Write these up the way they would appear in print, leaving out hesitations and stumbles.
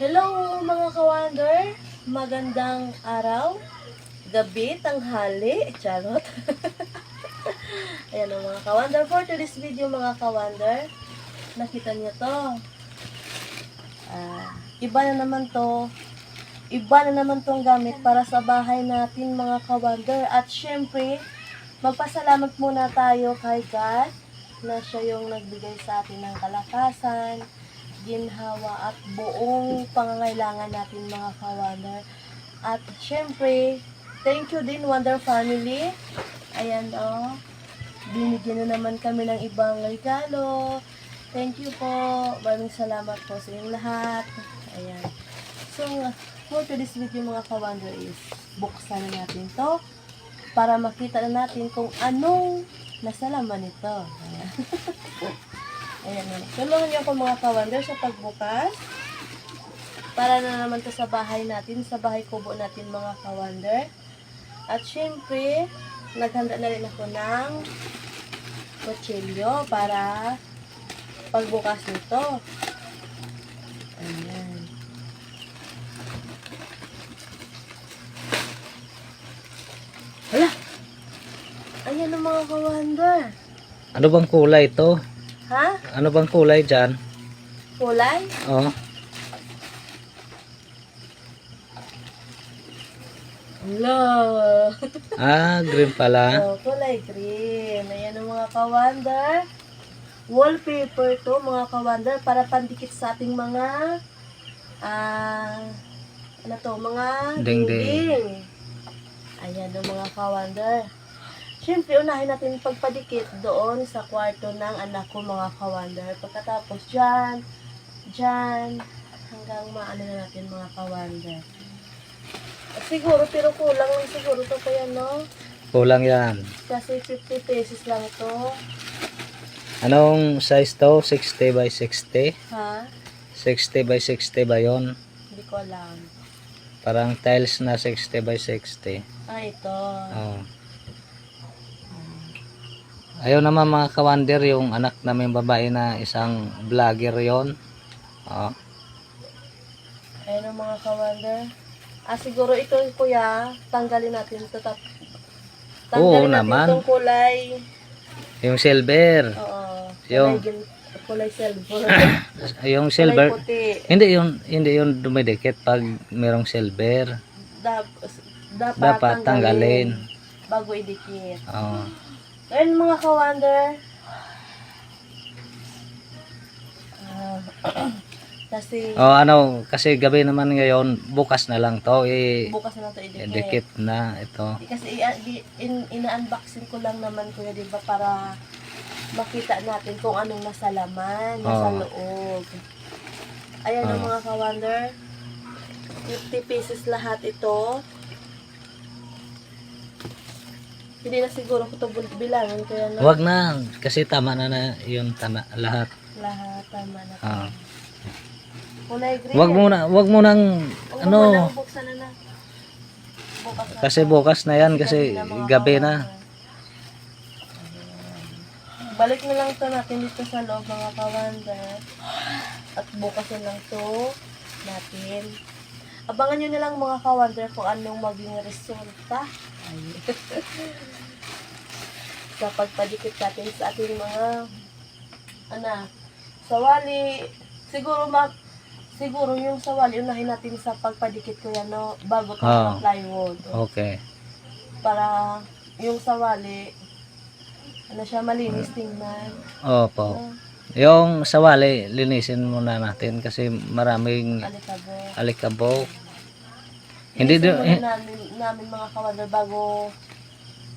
Hello mga ka-wonder, magandang araw, gabi, tanghali, charot. Ayan o mga ka-wonder, for today's video mga ka-wonder, nakita niyo to. Iba na naman tong gamit para sa bahay natin mga ka-wonder. At syempre, magpasalamat muna tayo kay God na siya yung nagbigay sa atin ng kalakasan, ginhawa at buong pangangailangan natin mga ka-wonder. At syempre, thank you din Wonder Family. Ayan o, binigyan na naman kami ng ibang regalo. Thank you po. Maraming salamat po sa inyong lahat. Ayan. So, for today's video mga ka-wonder is buksan na natin to para makita na natin kung anong nasa laman nito. Ayan. Ayan. Tulungan niyo ako mga ka-wonder sa pagbukas. Para na naman to sa bahay natin, sa bahay kubo natin mga ka-wonder. At syempre, naghanda na rin ako ng kutsilyo para pagbukas nito. Ayan. Hala! Ayan ang mga ka-wonder. Ano bang kulay ito? Ha? Ano bang kulay dyan? Kulay? Oh. Hello! Green pala. Oh, kulay green. Ayan ang mga ka-wonder. Wallpaper to mga ka-wonder para pandikit sa ating mga mga dingding. Ayan ang mga ka-wonder. Siyempre, unahin natin pagpadikit doon sa kwarto ng anak ko mga ka-wonder. Pagkatapos dyan, hanggang maano na natin mga ka-wonder. Siguro, pero kulang lang siguro to kaya no? Kulang yan. Kasi 50 pesos lang to. Anong size to? 60 by 60? Ha? 60 by 60 ba yun? Hindi ko alam. Parang tiles na 60 by 60. Ito. Oh. Ayaw naman mga ka-wonder yung anak namin babae na isang vlogger yon. Oh. Ayun ang mga ka-wonder. Siguro ito kuya, tanggalin natin ito. Oo Tanggalin natin naman. itong kulay. Yung silver. Oo. Yung Kulay silver. yung silver. Kulay puti. Hindi yun dumidikit pag merong silver. Dapat tanggalin. Bago idikit. Oh. Ayun mga ka-wonder. Kasi gabi naman ngayon, bukas na lang to, bukas na to idikit. idikit na ito. Kasi ina-unboxing ko lang naman kuya, di ba, para makita natin kung anong nasa laman, nasa loob. Ayan ang mga ka-wonder. 50 pesos lahat ito. Hindi na siguro ko ito bilangin kaya na. Wag na, kasi tama na yun lahat. Lahat tama na. Kulay green. Wag mo nang buksan na. Bukas na kasi bukas na yan kasi gabi na. Balik na lang to natin dito sa loob mga ka-wonder. At bukas na lang to natin. Abangan nyo na lang mga ka-wonder kung anong maging resulta. Sa pagpadikit natin sa ating mga sawali. Siguro yung sawali unahin natin sa pagpadikit ko yan bago sa plywood. Okay. Para yung sawali siya malinis tingnan. Opo. Yung sawali linisin muna natin kasi maraming alikabok. Hindi namin mga ka-wonder bago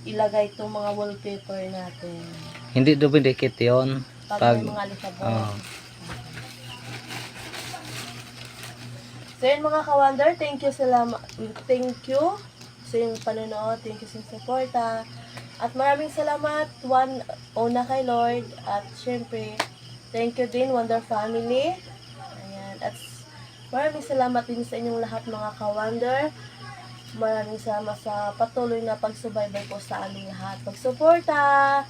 ilagay itong mga wallpaper natin. Hindi dumidikit yon pag mga alikabok. So yun mga ka-wonder, thank you sa inyong panonood, thank you sa suporta. At maraming salamat una kay Lord, at syempre thank you din Wonder Family. Ayan, at maraming salamat din sa inyong lahat mga ka-wonder. Maraming salamat sa patuloy na pagsubaybay po sa aming lahat. Pagsuporta.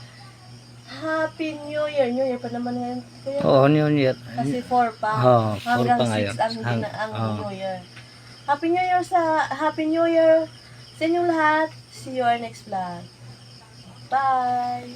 Happy New Year. New Year pa naman ngayon. Kuya. Oo, New Year. Kasi 4 pa. Oo, 4 Hanggang pa 6 ngayon. ang Oo. New Year. Happy New Year sa inyong lahat. See you our next vlog. Bye!